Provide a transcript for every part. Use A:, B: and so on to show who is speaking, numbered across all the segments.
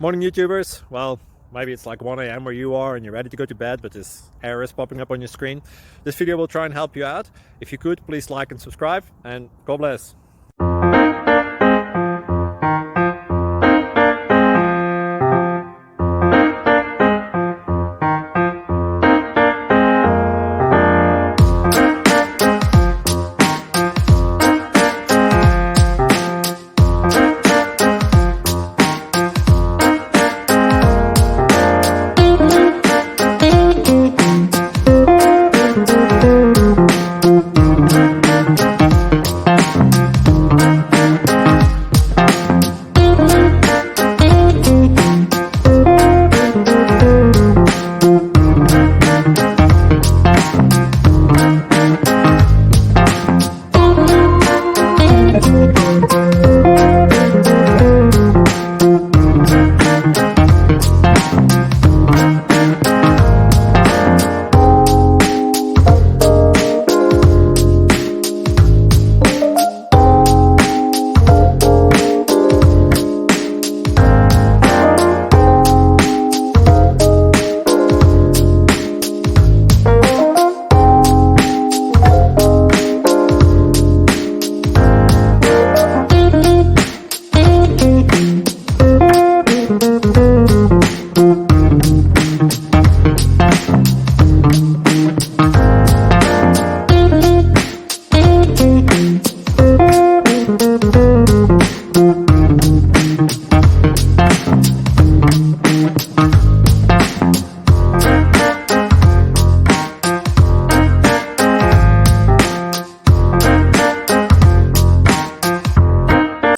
A: Morning YouTubers. Well, maybe it's like 1 a.m. where you are and you're ready to go to bed, but this error is popping up on your screen. This video will try and help you out. If you could, please like and subscribe, and God bless.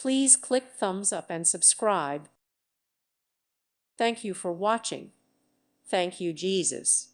B: Please click thumbs up and subscribe. Thank you for watching. Thank you, Jesus.